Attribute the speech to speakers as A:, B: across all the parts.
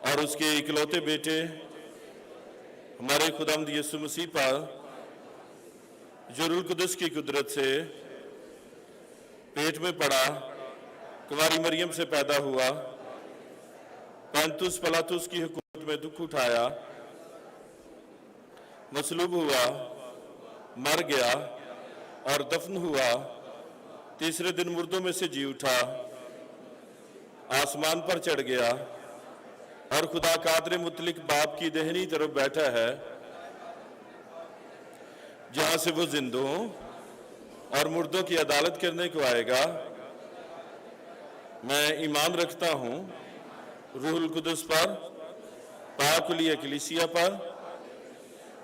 A: اور اس کے اکلوتے بیٹے ہمارے خداوند یسوع مسیح پر جو روح القدس کی قدرت سے پیٹ میں پڑا، کنواری مریم سے پیدا ہوا، پینتوس پلاطس کی حکومت میں دکھ اٹھایا، مصلوب ہوا، مر گیا اور دفن ہوا، تیسرے دن مردوں میں سے جی اٹھا، آسمان پر چڑھ گیا اور خدا قادر مطلق باپ کی دہنی طرف بیٹھا ہے، جہاں سے وہ زندوں اور مردوں کی عدالت کرنے کو آئے گا۔ میں ایمان رکھتا ہوں روح القدس پر، پاک کلیہ کلیسیا پر،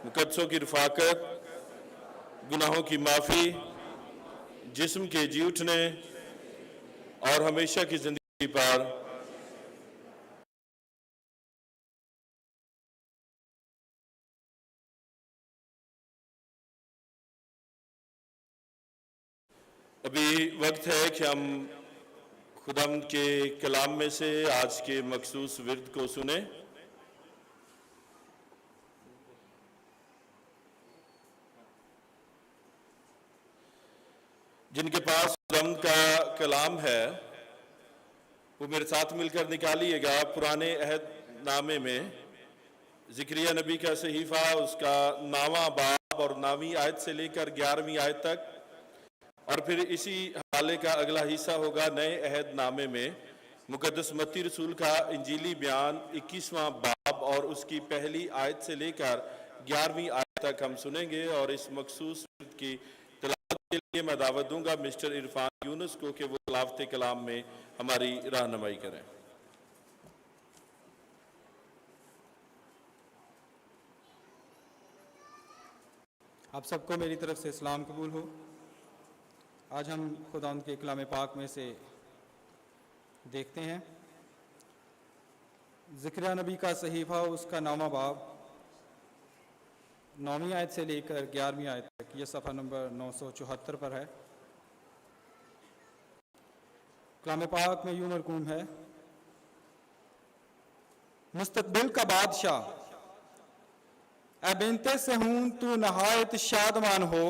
A: مقدسوں کی رفاقت، گناہوں کی معافی، جسم کے جی اٹھنے اور ہمیشہ کی زندگی پر۔ ابھی وقت ہے کہ ہم خداوند کے کلام میں سے آج کے مخصوص ورد کو سنیں۔ جن کے پاس خداوند کا کلام ہے وہ میرے ساتھ مل کر نکالیے گا پرانے عہد نامے میں زکریا نبی کا صحیفہ، اس کا 9واں باب اور 9ویں آیت سے لے کر 11ویں آیت تک، اور پھر اسی حوالے کا اگلا حصہ ہوگا نئے عہد نامے میں مقدس متی رسول کا انجیلی بیان 21واں باب اور اس کی پہلی آیت سے لے کر 11ویں آیت تک ہم سنیں گے۔ اور اس مخصوص ورد کی تلاوت کے لیے میں دعوت دوں گا مسٹر عرفان یونس کو کہ وہ تلاوت کلام میں ہماری رہنمائی کریں۔
B: آپ سب کو میری طرف سے سلام قبول ہو۔ آج ہم خداوند کے کلام پاک میں سے دیکھتے ہیں زکریا نبی کا صحیفہ، اس کا 9واں باب 9ویں آیت سے لے کر 11ویں آیت تک، یہ صفحہ نمبر 974 پر ہے۔ کلام پاک میں یوں مرقوم ہے: مستقبل کا بادشاہ، اے بنت صہیون تو نہایت شادمان ہو،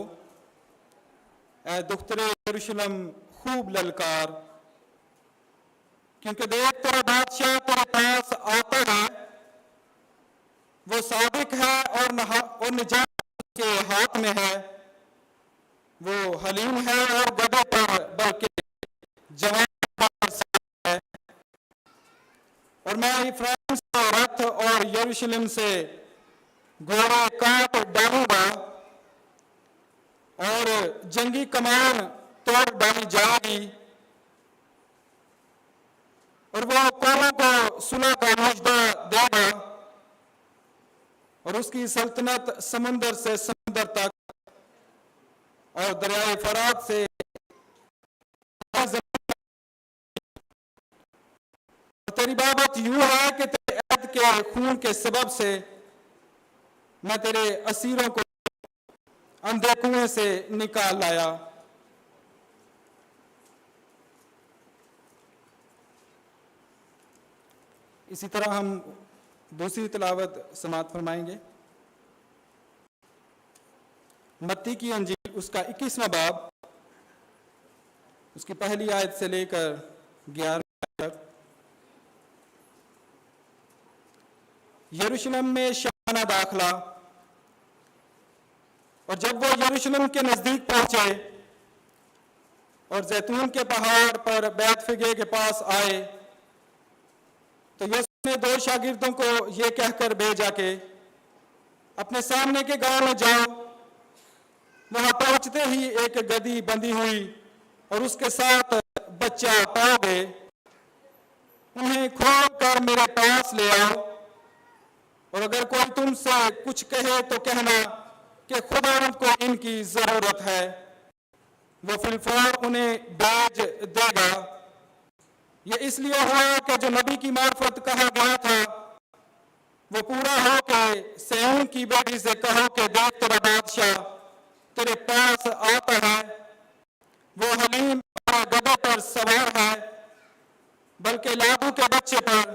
B: اے دختر یروشلم خوب للکار، کیونکہ دیکھ تیرا بادشاہ تیرے پاس آتا ہے، وہ صادق ہے اور نجات کے ہاتھ میں ہے، وہ حلیم ہے اور گدھے پر بلکہ جوان پر سوار ہے، اور میں افرایم سے رتھ اور یروشلم سے گھوڑے کاٹ ڈالوں گا اور جنگی کمان توڑ ڈالی جائے گی، اور وہ قوموں کو صلح کا مژدہ دے گا، اور اس کی سلطنت سمندر سے سمندر تک اور دریائے فرات سے زمین تک۔ تیری بابت یوں ہے کہ تیرے عہد کے خون کے سبب سے میں تیرے اسیروں کو اندھے کنویں سے نکال لایا۔ اسی طرح ہم دوسری تلاوت سماعت فرمائیں گے۔ متی کی انجیل، اس کا 21واں باب، اس کی پہلی آیت سے لے کر 11ویں آیت تک۔ یروشلم میں شاہانہ داخلہ۔ اور جب وہ یروشلم کے نزدیک پہنچے اور زیتون کے پہاڑ پر بیت فگے کے پاس آئے تو یسوع نے 2 شاگردوں کو یہ کہہ کر بھیجا کہ اپنے سامنے کے گاؤں میں جاؤ، وہاں پہنچتے ہی ایک گدھی بندھی ہوئی اور اس کے ساتھ بچہ پاؤ گے، انہیں کھول کر میرے پاس لے آؤ، اور اگر کوئی تم سے کچھ کہے تو کہنا کہ خداوند کو ان کی ضرورت ہے، وہ فی الفور انہیں بھیج دے گا۔ یہ اس لیے ہوا کہ جو نبی کی معرفت کہا گیا تھا وہ پورا ہو کہ صہیون کی بیٹی سے کہو کہ دیکھ تیرا بادشاہ تیرے پاس آتا ہے، وہ حلیم اور گدھے پر سوار ہے، بلکہ لادو کے بچے پر۔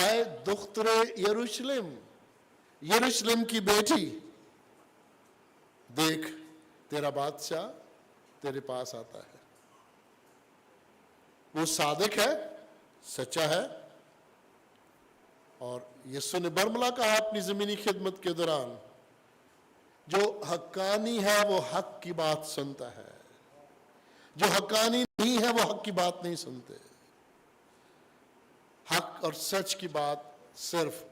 C: اے دختر یروشلم، یروشلم کی بیٹی، دیکھ تیرا بادشاہ تیرے پاس آتا ہے۔ وہ صادق ہے، سچا ہے، اور یسوع نے برملا کہا اپنی زمینی خدمت کے دوران، جو حقانی ہے وہ حق کی بات سنتا ہے، جو حقانی نہیں ہے وہ حق کی بات نہیں سنتے۔ حق اور سچ کی بات صرف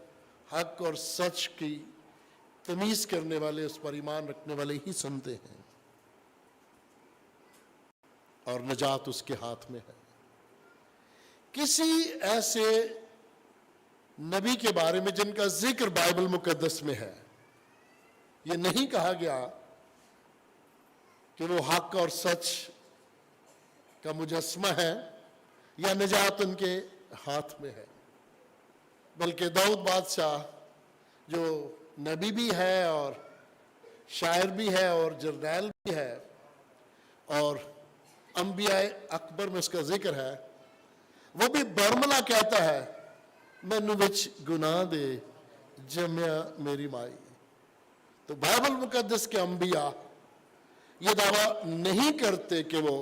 C: حق اور سچ کی تمیز کرنے والے، اس پر ایمان رکھنے والے ہی سنتے ہیں، اور نجات اس کے ہاتھ میں ہے۔ کسی ایسے نبی کے بارے میں جن کا ذکر بائبل مقدس میں ہے، یہ نہیں کہا گیا کہ وہ حق اور سچ کا مجسمہ ہے یا نجات ان کے ہاتھ میں ہے، بلکہ داؤد بادشاہ جو نبی بھی ہے اور شاعر بھی ہے اور جرنیل بھی ہے اور انبیاء اکبر میں اس کا ذکر ہے، وہ بھی برملا کہتا ہے مینوں وچ گناہ دے جمیا میری مائی۔ تو بائبل مقدس کے انبیاء یہ دعویٰ نہیں کرتے کہ وہ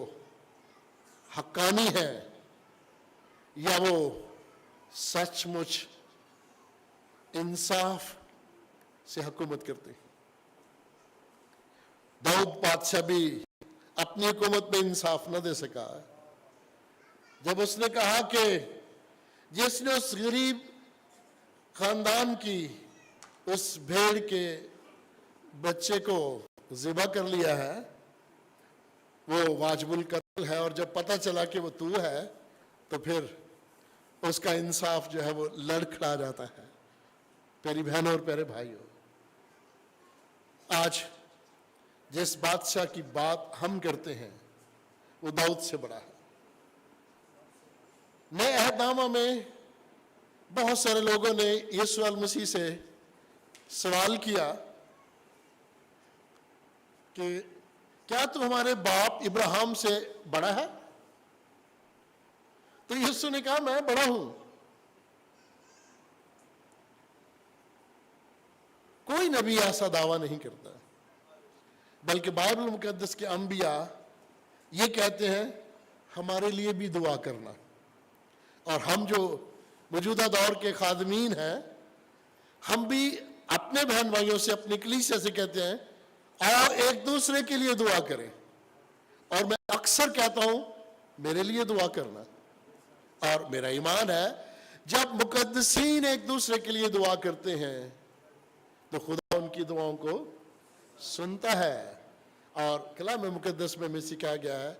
C: حقانی ہے یا وہ سچ مچ انصاف سے حکومت کرتے ہیں۔ داؤد بادشاہ بھی اپنی حکومت میں انصاف نہ دے سکا، جب اس نے کہا کہ جس نے اس غریب خاندان کی اس بھیڑ کے بچے کو ذبح کر لیا ہے وہ واجب القتل ہے، اور جب پتہ چلا کہ وہ تو ہے تو پھر اس کا انصاف جو ہے وہ لڑکھڑا جاتا ہے۔ پیاری بہنوں اور پیارے بھائیوں، آج جس بادشاہ کی بات ہم کرتے ہیں وہ داؤد سے بڑا ہے۔ نئے عہد نامہ میں بہت سارے لوگوں نے یسوع المسیح سے سوال کیا کہ کیا تو ہمارے باپ ابراہیم سے بڑا ہے؟ تو یسوع نے کہا میں بڑا ہوں۔ کوئی نبی ایسا دعویٰ نہیں کرتا، بلکہ بائبل مقدس کے انبیاء یہ کہتے ہیں ہمارے لیے بھی دعا کرنا، اور ہم جو موجودہ دور کے خادمین ہیں ہم بھی اپنے بہن بھائیوں سے، اپنی کلیسیا سے کہتے ہیں اور ایک دوسرے کے لیے دعا کریں، اور میں اکثر کہتا ہوں میرے لیے دعا کرنا، اور میرا ایمان ہے جب مقدسین ایک دوسرے کے لیے دعا کرتے ہیں تو خدا ان کی دعاؤں کو سنتا ہے۔ اور کلام مقدس میں سکھایا گیا ہے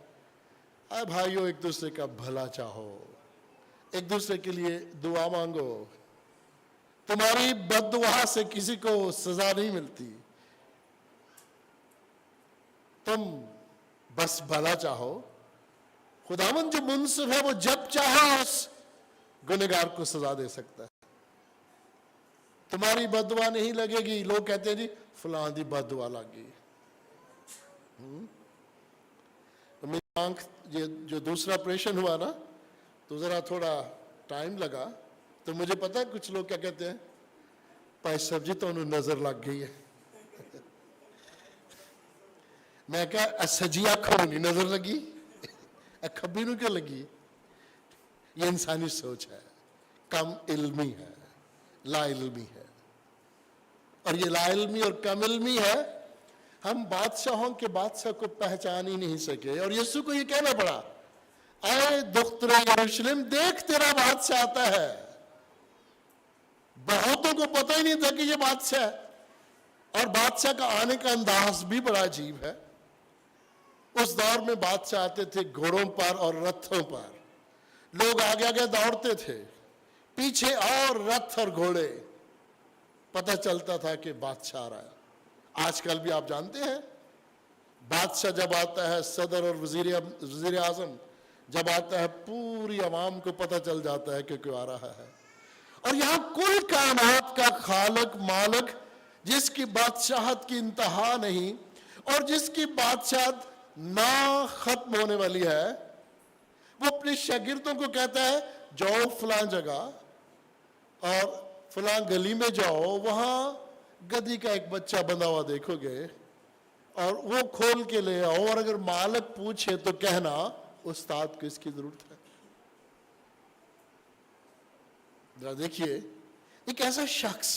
C: اے بھائیو ایک دوسرے کا بھلا چاہو، ایک دوسرے کے لیے دعا مانگو، تمہاری بد دعا سے کسی کو سزا نہیں ملتی، تم بس بھلا چاہو۔ خداوند جو منصف ہے وہ جب چاہے اس گنہگار کو سزا دے سکتا ہے۔ تمہاری بد دعا نہیں لگے گی، لوگ کہتے ہیں جی فلاں دی بد دعا لگ گئی۔ میری آنکھ جو دوسرا آپریشن ہوا نا تو ذرا تھوڑا ٹائم لگا، تو مجھے پتا ہے کچھ لوگ کیا کہتے ہیں پائی صاحب جی تو انہوں نظر لگ گئی ہے۔ میں کہا سجی آنکھوں نہیں نظر لگی، کھبی نو کیا لگی؟ یہ انسانی سوچ ہے، کم علمی ہے، لا علمی ہے، اور یہ لا علمی اور کم علمی ہے۔ ہم بادشاہوں کے بادشاہ کو پہچان ہی نہیں سکے، اور یسوع کو یہ کہنا پڑا اے دختر یروشلم دیکھ تیرا بادشاہ آتا ہے۔ بہتوں کو پتہ ہی نہیں تھا کہ یہ بادشاہ ہے، اور بادشاہ کا آنے کا انداز بھی بڑا عجیب ہے۔ اس دور میں بادشاہ آتے تھے گھوڑوں پر اور رتھوں پر، لوگ آگے آگے دوڑتے تھے، پیچھے اور رتھ اور گھوڑے، پتہ چلتا تھا کہ بادشاہ آ رہا ہے۔ آج کل بھی آپ جانتے ہیں بادشاہ جب آتا ہے، صدر اور وزیر اعظم جب آتا ہے، پوری عوام کو پتہ چل جاتا ہے کہ کوئی آ رہا ہے۔ اور یہاں کل کائنات کا خالق مالک جس کی بادشاہت کی انتہا نہیں اور جس کی بادشاہت نہ ختم ہونے والی ہے، وہ اپنے شاگردوں کو کہتا ہے جاؤ فلاں جگہ اور فلاں گلی میں جاؤ, وہاں گدھی کا ایک بچہ بندھا ہوا دیکھو گے, اور وہ کھول کے لے آؤ, اور اگر مالک پوچھے تو کہنا استاد کو اس کی ضرورت ہے. ذرا دیکھیے, ایک ایسا شخص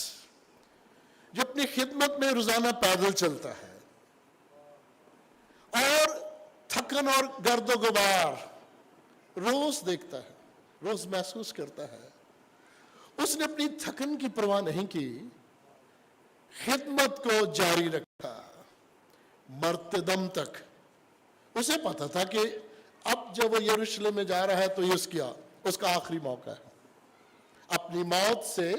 C: جو اپنی خدمت میں روزانہ پیدل چلتا ہے اور تھکن اور گرد و غبار روز دیکھتا ہے, روز محسوس کرتا ہے, اس نے اپنی تھکن کی پرواہ نہیں کی, خدمت کو جاری رکھا مرتے دم تک. اسے پتا تھا کہ اب جب وہ یروشلم میں جا رہا ہے تو یہ اس کا آخری موقع ہے. اپنی موت سے,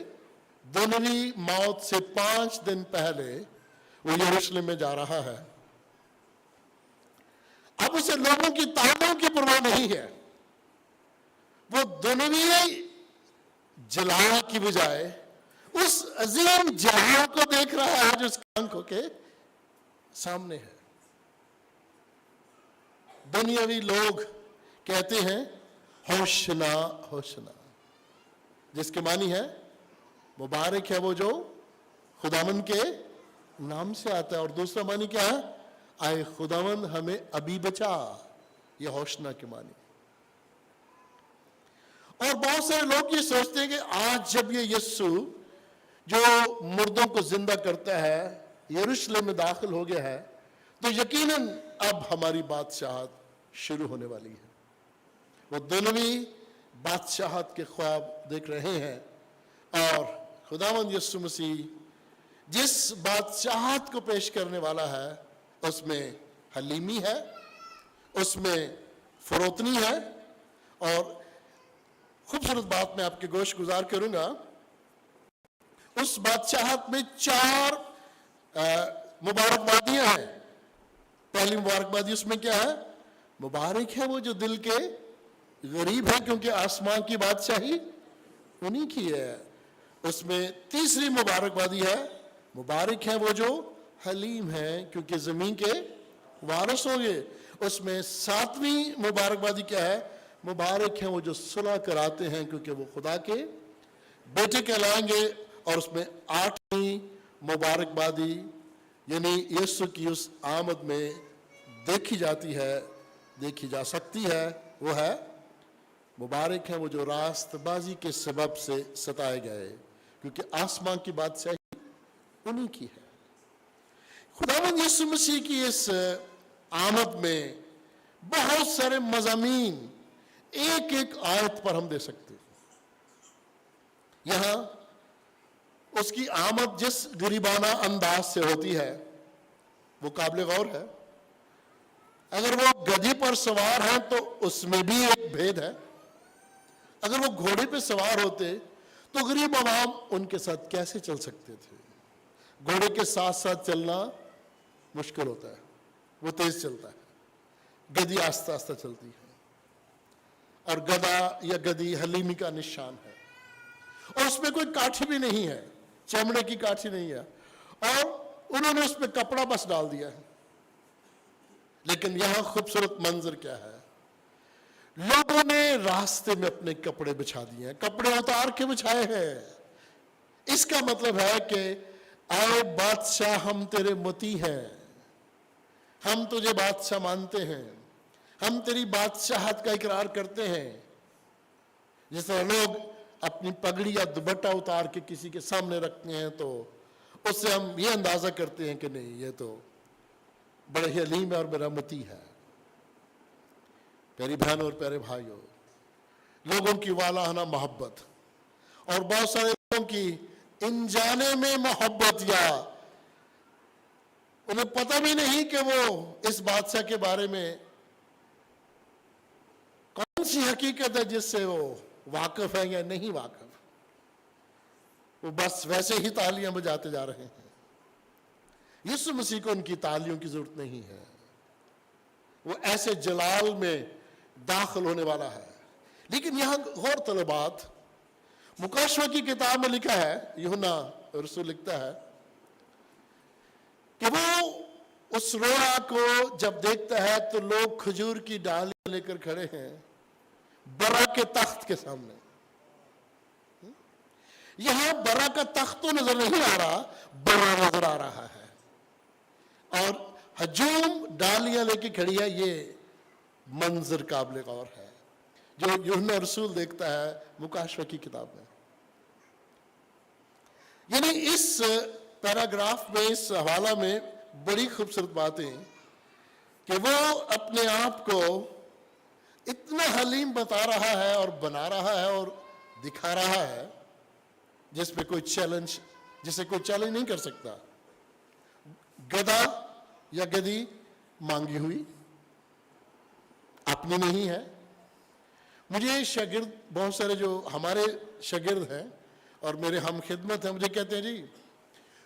C: دنوی موت سے 5 دن پہلے وہ یروشلم میں جا رہا ہے. اب اسے لوگوں کی تعریفوں کی پرواہ نہیں ہے. وہ دنوی جلال کی بجائے اس عظیم جہاں کو دیکھ رہا ہے جو اس کی آنکھوں کے سامنے ہے. دنیاوی لوگ کہتے ہیں ہوشنا ہوشنا, جس کے معنی ہے مبارک ہے وہ جو خداوند کے نام سے آتا ہے, اور دوسرا معنی کیا ہے, آئے خداوند ہمیں ابھی بچا. یہ ہوشنا کے معنی. اور بہت سارے لوگ یہ سوچتے ہیں کہ آج جب یہ یسوع جو مردوں کو زندہ کرتا ہے یروشلم میں داخل ہو گیا ہے, تو یقیناً اب ہماری بادشاہت شروع ہونے والی ہے. وہ دنوی بادشاہت کے خواب دیکھ رہے ہیں, اور خداوند یسوع مسیح جس بادشاہت کو پیش کرنے والا ہے اس میں حلیمی ہے, اس میں فروتنی ہے. اور خوبصورت بات میں آپ کے گوش گزار کروں گا, اس بادشاہت میں 4 مبارکبادیاں ہیں. پہلی مبارکبادی اس میں کیا ہے, مبارک ہے وہ جو دل کے غریب ہے کیونکہ آسمان کی بادشاہی انہی کی ہے. اس میں تیسری مبارکبادی ہے, مبارک ہے وہ جو حلیم ہے کیونکہ زمین کے وارث ہوں گے. اس میں 7ویں مبارکبادی کیا ہے, مبارک ہیں وہ جو صلح کراتے ہیں کیونکہ وہ خدا کے بیٹے کہلائیں گے. اور اس میں 8ویں مبارکبادی یعنی یسوع کی اس آمد میں دیکھی جاتی ہے, دیکھی جا سکتی ہے, وہ ہے مبارک ہیں وہ جو راست بازی کے سبب سے ستائے گئے کیونکہ آسمان کی بادشاہی انہی کی ہے. خداوند یسوع مسیح کی اس آمد میں بہت سارے مضامین ایک ایک آیت پر ہم دے سکتے ہیں. یہاں اس کی آمد جس غریبانہ انداز سے ہوتی ہے وہ قابل غور ہے. اگر وہ گدھی پر سوار ہیں تو اس میں بھی ایک بھید ہے. اگر وہ گھوڑے پہ سوار ہوتے تو غریب عوام ان کے ساتھ کیسے چل سکتے تھے. گھوڑے کے ساتھ ساتھ چلنا مشکل ہوتا ہے, وہ تیز چلتا ہے, گدھی آہستہ آہستہ چلتی ہے. اور گدھا یا گدھی حلیمی کا نشان ہے, اور اس میں کوئی کاٹھی بھی نہیں ہے, چمڑے کی کاٹھی نہیں ہے, اور انہوں نے اس پہ کپڑا بس ڈال دیا ہے. لیکن یہاں خوبصورت منظر کیا ہے, لوگوں نے راستے میں اپنے کپڑے بچھا دیے ہیں, کپڑے اتار کے بچھائے ہیں. اس کا مطلب ہے کہ اے بادشاہ ہم تیرے مطیع ہیں, ہم تجھے بادشاہ مانتے ہیں, ہم تیری بادشاہت کا اقرار کرتے ہیں. جس طرح لوگ اپنی پگڑی یا دوپٹہ اتار کے کسی کے سامنے رکھتے ہیں تو اس سے ہم یہ اندازہ کرتے ہیں کہ نہیں یہ تو بڑے ہی علیم ہے اور میرا مطیع ہے. پیاری بہنوں اور پیارے بھائیوں, لوگوں کی والہانہ محبت اور بہت سارے لوگوں کی انجانے میں محبت, یا انہیں پتہ بھی نہیں کہ وہ اس بادشاہ کے بارے میں کون سی حقیقت ہے جس سے وہ واقف ہے یا نہیں واقف, وہ بس ویسے ہی تالیاں بجاتے جا رہے ہیں. یسوع مسیح کو ان کی تالیوں کی ضرورت نہیں ہے, وہ ایسے جلال میں داخل ہونے والا ہے. لیکن یہاں غور طلبات, مکاشوہ کی کتاب میں لکھا ہے, یوحنا رسول لکھتا ہے کہ وہ اس روڑا کو جب دیکھتا ہے تو لوگ کھجور کی ڈالیاں لے کر کھڑے ہیں برا کے تخت کے سامنے. یہاں برا کا تخت تو نظر نہیں آ رہا، برا نظر آ رہا ہے، اور ہجوم ڈالیاں لے کے کھڑی ہے۔ یہ منظر قابل غور ہے جو یوحنا رسول دیکھتا ہے مکاشفہ کی کتاب میں۔ یعنی اس پیراگراف میں، اس حوالہ میں بڑی خوبصورت باتیں کہ وہ اپنے آپ کو اتنا حلیم بتا رہا ہے اور بنا رہا ہے اور دکھا رہا ہے جس پہ کوئی چیلنج، جسے کوئی چیلنج نہیں کر سکتا۔ گدھا یا گدھی مانگی ہوئی، اپنی نہیں ہے۔ مجھے شاگرد بہت سارے جو ہمارے شاگرد ہیں اور میرے ہم خدمت ہیں، مجھے کہتے ہیں جی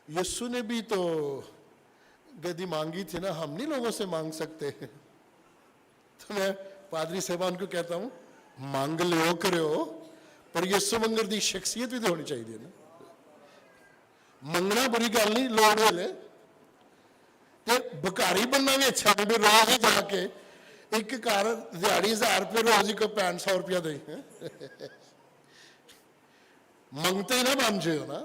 C: یسوع نے بھی تو گدھی مانگی تھی نا، ہم نہیں لوگوں سے مانگ سکتے۔ تو میں پادری صاحبان کو کہتا ہوں مانگ لو کرو، پر یسوع منگر دی شخصیت بھی تو ہونی چاہیے نا۔ منگنا بری گل نہیں، لوڑ ویلے تے بکاری بننا بھی اچھا نہیں، روز ہی جا کے ایک گھر دیہڑی 1000 روپے روز ہی کو 500 روپیہ دیں۔ منگتے ہی نہ بن جائے نا،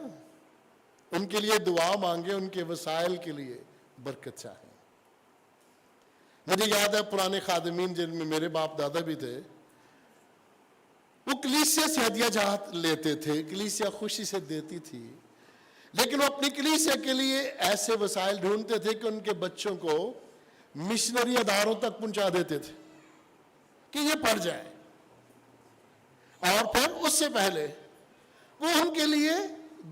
C: ان کے لیے دعا مانگے، ان کے وسائل کے لیے برکت چاہے۔ مجھے یاد ہے پرانے خادمین جن میں میرے باپ دادا بھی تھے، وہ کلیسیا سے ہدیہ جات لیتے تھے، کلیسیا خوشی سے دیتی تھی، لیکن وہ اپنی کلیسیا کے لیے ایسے وسائل ڈھونڈتے تھے کہ ان کے بچوں کو مشنری اداروں تک پہنچا دیتے تھے کہ یہ پڑھ جائے، اور پھر اس سے پہلے وہ ان کے لیے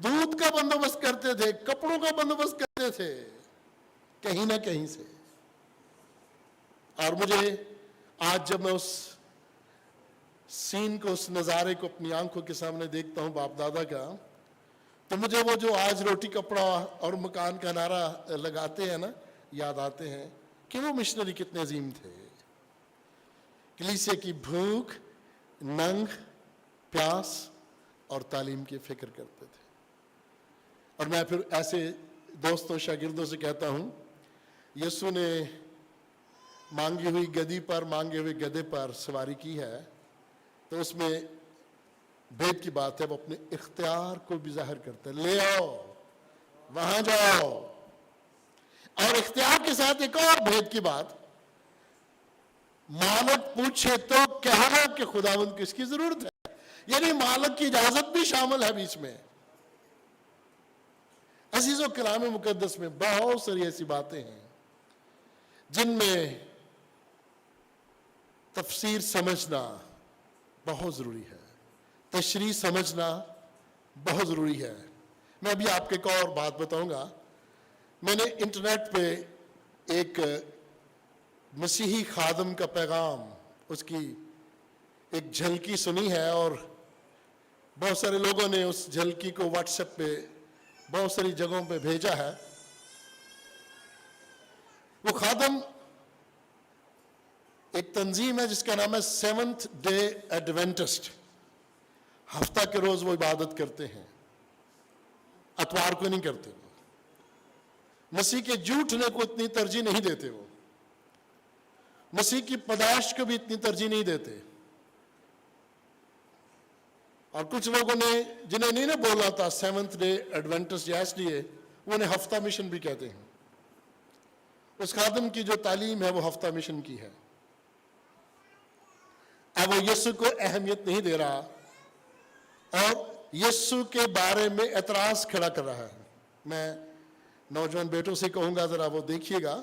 C: دودھ کا بندوبست کرتے تھے، کپڑوں کا بندوبست کرتے تھے کہیں نہ کہیں سے۔ اور مجھے آج جب میں اس سین کو، اس نظارے کو اپنی آنکھوں کے سامنے دیکھتا ہوں باپ دادا کا، تو مجھے وہ جو آج روٹی کپڑا اور مکان کا نعرہ لگاتے ہیں نا، یاد آتے ہیں کہ وہ مشنری کتنے عظیم تھے۔ کلیسیا کی بھوک، ننگ، پیاس اور تعلیم کی فکر کرتے تھے۔ اور میں پھر ایسے دوستوں شاگردوں سے کہتا ہوں، یسوع نے مانگی ہوئی گدھی پر، مانگے ہوئے گدھے پر سواری کی ہے، تو اس میں بھید کی بات ہے، وہ اپنے اختیار کو بھی ظاہر کرتا ہے۔ لے آؤ، وہاں جاؤ۔ اور اختیار کے ساتھ ایک اور بھید کی بات، مالک پوچھے تو کہنا کہ خداوند کو اس کی ضرورت ہے، یعنی مالک کی اجازت بھی شامل ہے بیچ میں۔ عزیزو، کلام مقدس میں بہت ساری ایسی باتیں ہیں جن میں تفسیر سمجھنا بہت ضروری ہے، تشریح سمجھنا بہت ضروری ہے۔ میں ابھی آپ کو ایک اور بات بتاؤں گا۔ میں نے انٹرنیٹ پہ ایک مسیحی خادم کا پیغام، اس کی ایک جھلکی سنی ہے، اور بہت سارے لوگوں نے اس جھلکی کو واٹس ایپ پہ بہت ساری جگہوں پہ بھیجا ہے۔ وہ خادم ایک تنظیم ہے جس کا نام ہے سیونتھ ڈے ایڈوینٹسٹ۔ ہفتہ کے روز وہ عبادت کرتے ہیں، اتوار کو نہیں کرتے۔ مسیح کے جھوٹنے کو اتنی ترجیح نہیں دیتے، وہ مسیح کی پیدائش کو بھی اتنی ترجیح نہیں دیتے۔ اور کچھ لوگوں نے جنہیں نہیں بولا تھا سیونتھ ڈے ایڈوینٹسٹ یا اس لیے وہ انہیں ہفتہ مشن بھی کہتے ہیں۔ اس خادم کی جو تعلیم ہے وہ ہفتہ مشن کی ہے۔ اب وہ یسوع کو اہمیت نہیں دے رہا اور یسوع کے بارے میں اعتراض کھڑا کر رہا ہے۔ میں نوجوان بیٹوں سے کہوں گا ذرا وہ دیکھیے گا،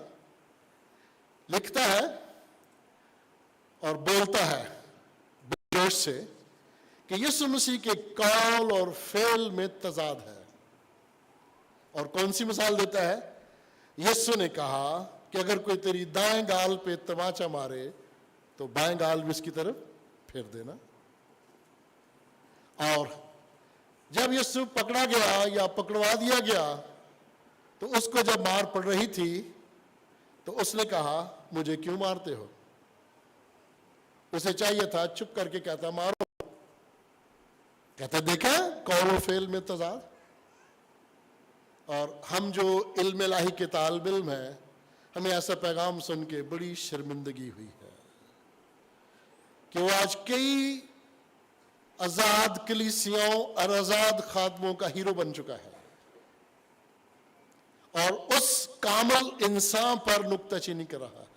C: لکھتا ہے اور بولتا ہے جوش سے کہ یسوع مسیح کے قول اور فعل میں تضاد ہے۔ اور کون سی مثال دیتا ہے؟ یسوع نے کہا کہ اگر کوئی تیری دائیں گال پہ تماچا مارے تو بائیں گال بھی اس کی طرف پھیر دینا۔ اور جب یسوع پکڑا گیا یا پکڑوا دیا گیا تو اس کو جب مار پڑ رہی تھی تو اس نے کہا مجھے کیوں مارتے ہو؟ اسے چاہیے تھا چپ کر کے کہتا مارو، کہتا دیکھا قول و فعل میں تضاد۔ اور ہم جو علم الہی کے طالب علم ہیں، ہمیں ایسا پیغام سن کے بڑی شرمندگی ہوئی ہے کہ وہ آج کئی آزاد کلیسیوں اور آزاد خادموں کا ہیرو بن چکا ہے اور اس کامل انسان پر نکتہ چینی کر رہا ہے،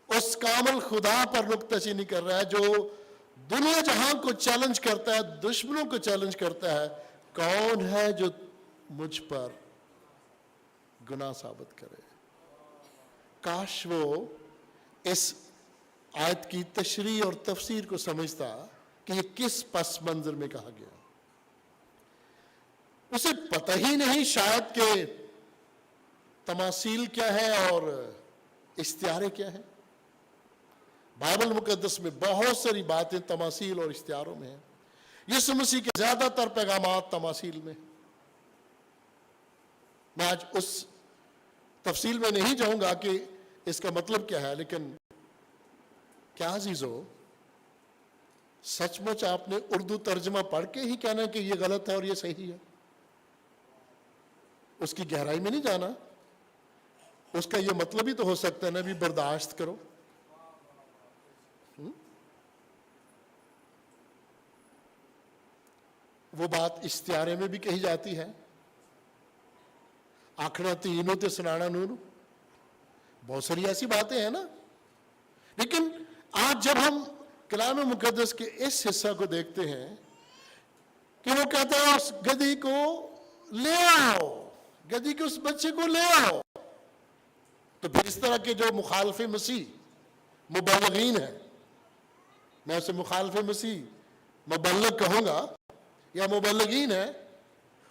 C: اس کامل خدا پر نکتہ چینی کر رہا ہے جو دنیا جہاں کو چیلنج کرتا ہے، دشمنوں کو چیلنج کرتا ہے، کون ہے جو مجھ پر گناہ ثابت کرے؟ کاش وہ اس آیت کی تشریح اور تفسیر کو سمجھتا کہ یہ کس پس منظر میں کہا گیا۔ اسے پتہ ہی نہیں شاید کہ تماثیل کیا ہے اور استعارے کیا ہیں۔ بائبل مقدس میں بہت ساری باتیں تماثیل اور استعاروں میں ہیں۔ یسوع مسیح کے زیادہ تر پیغامات تماثیل میں ہیں۔ میں آج اس تفصیل میں نہیں جاؤں گا کہ اس کا مطلب کیا ہے، لیکن کیا عزیزو، سچ مچ آپ نے اردو ترجمہ پڑھ کے ہی کہنا کہ یہ غلط ہے اور یہ صحیح ہے؟ اس کی گہرائی میں نہیں جانا؟ اس کا یہ مطلب ہی تو ہو سکتا ہے نا بھی برداشت کرو۔ وہ بات استعارے میں بھی کہی جاتی ہے، آکھنا تینوں تے سنانا نونو، بہت ساری ایسی باتیں ہیں نا۔ لیکن آج جب ہم کلام مقدس کے اس حصہ کو دیکھتے ہیں کہ وہ کہتا ہے اس گدھی کو لے آؤ، گدھی کے اس بچے کو لے آؤ، تو پھر اس طرح کے جو مخالف مسیح مبلغین ہیں، میں اسے مخالف مسیح مبلغ کہوں گا یا مبلغین ہیں،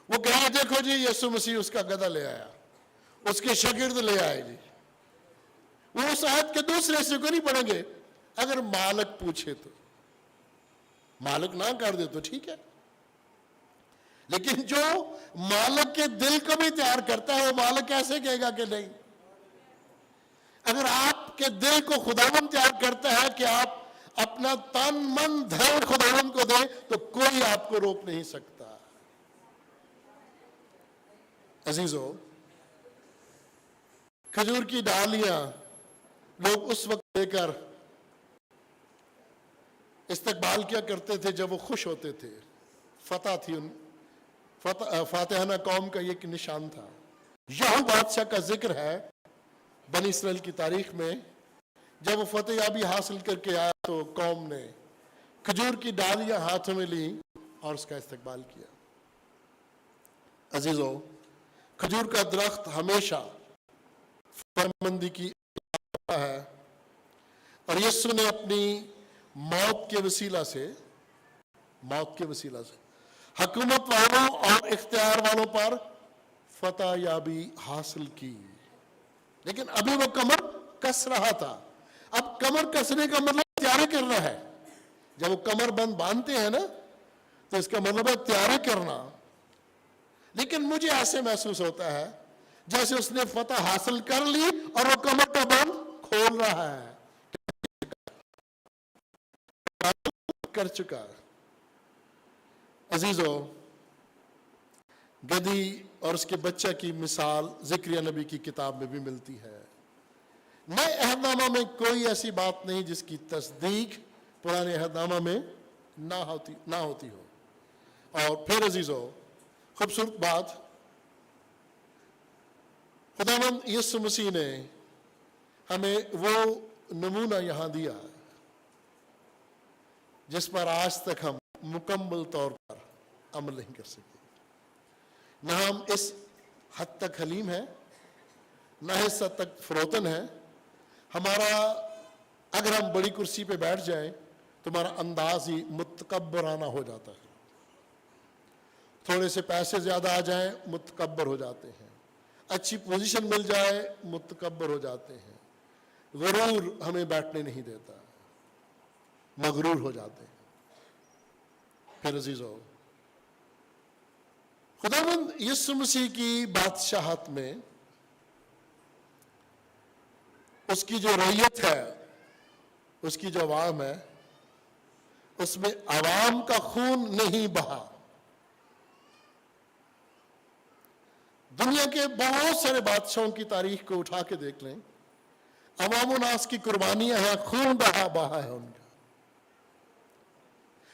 C: وہ کہیں دیکھو جی یسوع مسیح اس کا گدھا لے آیا، اس کے شاگرد لے آئے جی۔ وہ اس آیت کے دوسرے حصے کو نہیں پڑھیں گے، اگر مالک پوچھے تو، مالک نہ کر دے تو ٹھیک ہے، لیکن جو مالک کے دل کو بھی تیار کرتا ہے وہ مالک کیسے کہے گا کہ نہیں؟ اگر آپ کے دل کو خداوند تیار کرتا ہے کہ آپ اپنا تن من دھن خداوند کو دیں تو کوئی آپ کو روک نہیں سکتا۔ عزیزو، کھجور کی ڈالیاں لوگ اس وقت لے کر استقبال کیا کرتے تھے جب وہ خوش ہوتے تھے، فتح تھی، فاتحانہ قوم کا یہ ایک نشان تھا۔ یہو بادشاہ کا ذکر ہے بنی اسرائیل کی تاریخ میں، جب وہ فتح یابی حاصل کر کے آیا تو قوم نے کھجور کی ڈالیاں ہاتھوں میں لیں اور اس کا استقبال کیا۔ عزیزو، کھجور کا درخت ہمیشہ فرماندہی کی ہے، اور یسوع نے اپنی موت کے وسیلہ سے حکومت والوں اور اختیار والوں پر فتح یابی حاصل کی، لیکن ابھی وہ کمر کس رہا تھا۔ اب کمر کسنے کا مطلب تیاری کرنا ہے۔ جب وہ کمر بند باندھتے ہیں نا تو اس کا مطلب ہے تیاری کرنا، لیکن مجھے ایسے محسوس ہوتا ہے جیسے اس نے فتح حاصل کر لی اور وہ کمر کا بند کھول رہا ہے، کر چکا۔ عزیزو، گدھی اور اس کے بچہ کی مثال زکریا نبی کی کتاب میں بھی ملتی ہے۔ نئے عہد نامہ میں کوئی ایسی بات نہیں جس کی تصدیق پرانے عہد نامہ میں نہ ہوتی ہو۔ اور پھر عزیزو، خوبصورت بات، خداوند یسوع مسیح نے ہمیں وہ نمونہ یہاں دیا جس پر آج تک ہم مکمل طور پر عمل نہیں کر سکے۔ نہ ہم اس حد تک حلیم ہیں، نہ اس حد تک فروتن ہیں۔ ہمارا اگر ہم بڑی کرسی پہ بیٹھ جائیں تو ہمارا انداز ہی متکبرانہ ہو جاتا ہے، تھوڑے سے پیسے زیادہ آ جائیں متکبر ہو جاتے ہیں، اچھی پوزیشن مل جائے متکبر ہو جاتے ہیں، غرور ہمیں بیٹھنے نہیں دیتا، مغرور ہو جاتے ہیں۔ پھر عزیزو، خداوند یسوع مسیح کی بادشاہت میں اس کی جو رعیت ہے، اس کی جو عوام ہے، اس میں عوام کا خون نہیں بہا۔ دنیا کے بہت سارے بادشاہوں کی تاریخ کو اٹھا کے دیکھ لیں، عوام و ناس کی قربانیاں ہیں، خون بہا ہے ان کا،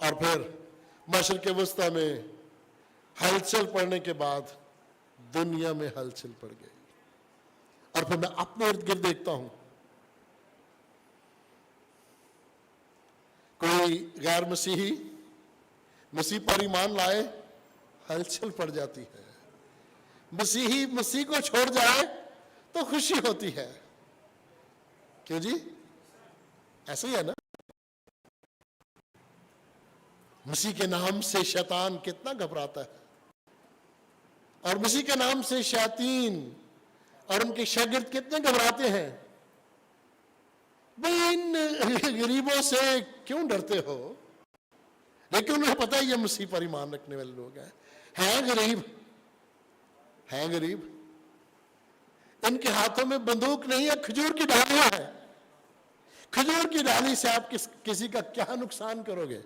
C: اور پھر مشرق وسطیٰ میں ہلچل پڑنے کے بعد دنیا میں ہلچل پڑ گئی. اور پھر میں اپنے ارد گرد دیکھتا ہوں کوئی غیر مسیحی مسیح پر ایمان لائے ہلچل پڑ جاتی ہے. مسیحی مسیح کو چھوڑ جائے تو خوشی ہوتی ہے. کیوں جی؟ ایسا ہی ہے نا. مسیح کے نام سے شیطان کتنا گھبراتا ہے, اور مسیح کے نام سے شیاطین اور ان کے شاگرد کتنے گھبراتے ہیں. بھئی ان غریبوں سے کیوں ڈرتے ہو؟ لیکن انہیں پتہ ہے یہ مسیح پر ایمان رکھنے والے لوگ ہیں غریب, ہیں غریب. ان کے ہاتھوں میں بندوق نہیں ہے, کھجور کی ڈالیاں ہیں. کھجور کی ڈالی سے آپ کسی کا کیا نقصان کرو گے؟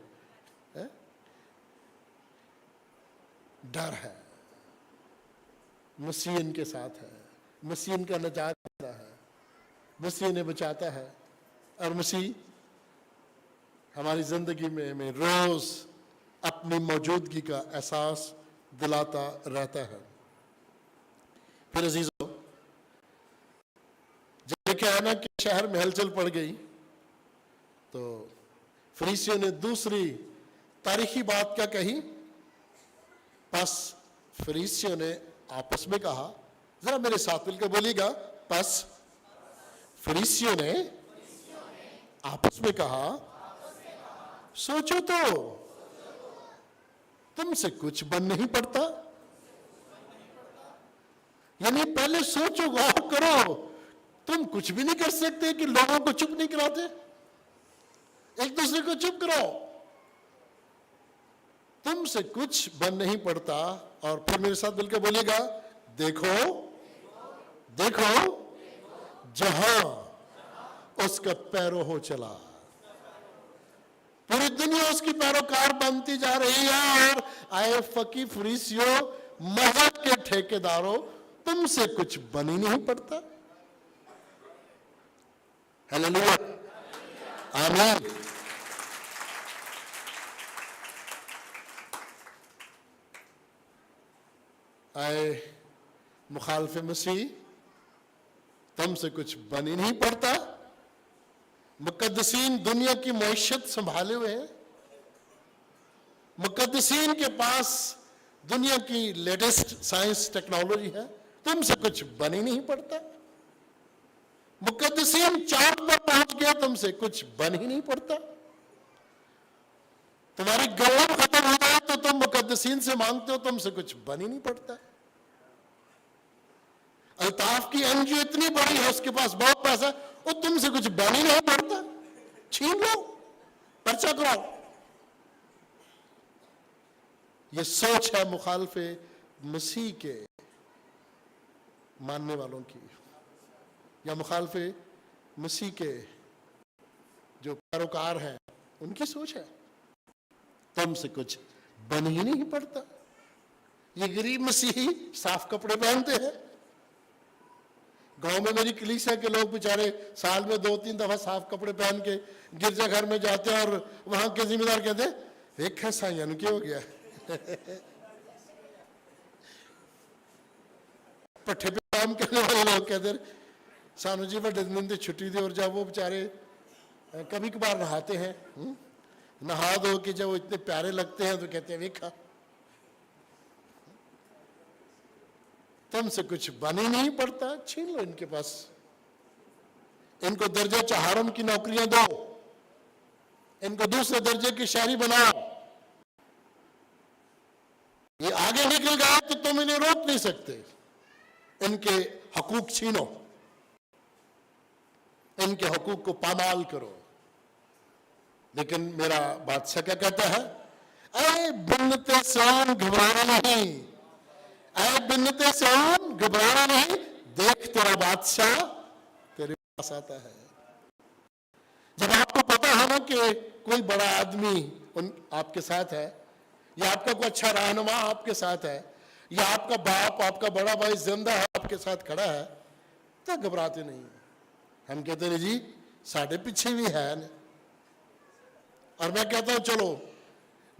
C: ڈر ہے. مسیح ان کے ساتھ ہے, مسیح ان کا نجات دیتا ہے, مسیح انہیں بچاتا ہے, اور مسیح ہماری زندگی میں ہمیں روز اپنی موجودگی کا احساس دلاتا رہتا ہے. پھر عزیزو, جب دیکھا ہے نا کہ شہر میں ہلچل پڑ گئی, تو فریسیوں نے دوسری تاریخی بات کیا کہی؟ پس فریسیوں نے آپس میں کہا, ذرا میرے ساتھ مل کے بولیے گا, پس فریسیوں نے آپس میں کہا, سوچو تو تم سے کچھ بن نہیں پڑتا. یعنی پہلے سوچو, غور کرو, تم کچھ بھی نہیں کر سکتے کہ لوگوں کو چپ نہیں کراتے, ایک دوسرے کو چپ کراؤ. تم سے کچھ بن نہیں پڑتا. اور پھر میرے ساتھ مل کے بولیے گا, دیکھو دیکھو جہاں اس کا پیرو ہو چلا. پوری دنیا اس کی پیروکار بنتی جا رہی ہے. اور آئے فقی فریسیوں, مذہب کے ٹھیکیداروں, تم سے کچھ بن ہی نہیں پڑتا. ہلیلویا, آمین. آئے مخالف مسیح, تم سے کچھ بن ہی نہیں پڑتا. مقدسین دنیا کی معیشت سنبھالے ہوئے ہیں. مقدسین کے پاس دنیا کی لیٹسٹ سائنس ٹیکنالوجی ہے, تم سے کچھ بن ہی نہیں پڑتا. مقدسین چاند پر پہنچ گئے, تم سے کچھ بن ہی نہیں پڑتا. تمہاری گندم ختم ہو جائے تو تم مقدسین سے مانگتے ہو, تم سے کچھ بن ہی نہیں پڑتا. الطاف کی این جی او اتنی بڑی ہے, اس کے پاس بہت پیسہ, وہ تم سے کچھ بن ہی نہیں پڑتا. چھین لو, پرچہ کراؤ. یہ سوچ ہے مخالف مسیح کے ماننے والوں کی, یا مخالف مسیح کے جو پیروکار ہیں ان کی سوچ ہے. تم سے کچھ بن ہی نہیں پڑتا. یہ غریب مسیحی صاف کپڑے پہنتے ہیں. گاؤں میں میری کلیسیا کے لوگ بیچارے سال میں 2-3 دفعہ صاف کپڑے پہن کے گرجا گھر میں جاتے ہیں, اور وہاں کے ذمہ دار کہتے ہیں, ایک سائیاں کیا ہو گیا. پٹھے پہ کام کرنے والے لوگ کہتے ہیں, سانو جی بڑے دن دی چھٹی دے, اور جب وہ بیچارے کبھی کبھار نہاتے ہیں, نہا دو کہ جب وہ اتنے پیارے لگتے ہیں تو کہتے ہیں, ویکھا تم سے کچھ بن ہی نہیں پڑتا. چھین لو ان کے پاس, ان کو درجہ چہارم کی نوکریاں دو, ان کو دوسرے درجے کی شہری بناؤ. یہ آگے نکل گئے تو تم انہیں روک نہیں سکتے. ان کے حقوق چھینو, ان کے حقوق کو پامال کرو. لیکن میرا بادشاہ کیا کہتا ہے؟ اے بنتے سون گھبرانا نہیں, اے بنتے سون گھبرانا نہیں, دیکھ تیرا بادشاہ تیرے پاس آتا ہے. جب آپ کو پتا ہے نا کہ کوئی بڑا آدمی آپ کے ساتھ ہے, یا آپ کا کوئی اچھا رہنما آپ کے ساتھ ہے, یا آپ کا باپ, آپ کا بڑا بھائی زندہ ہے, آپ کے ساتھ کھڑا ہے, تو گھبراتے نہیں. ہم کہتے ہیں جی ساڑھے پیچھے بھی ہے. اور میں کہتا ہوں چلو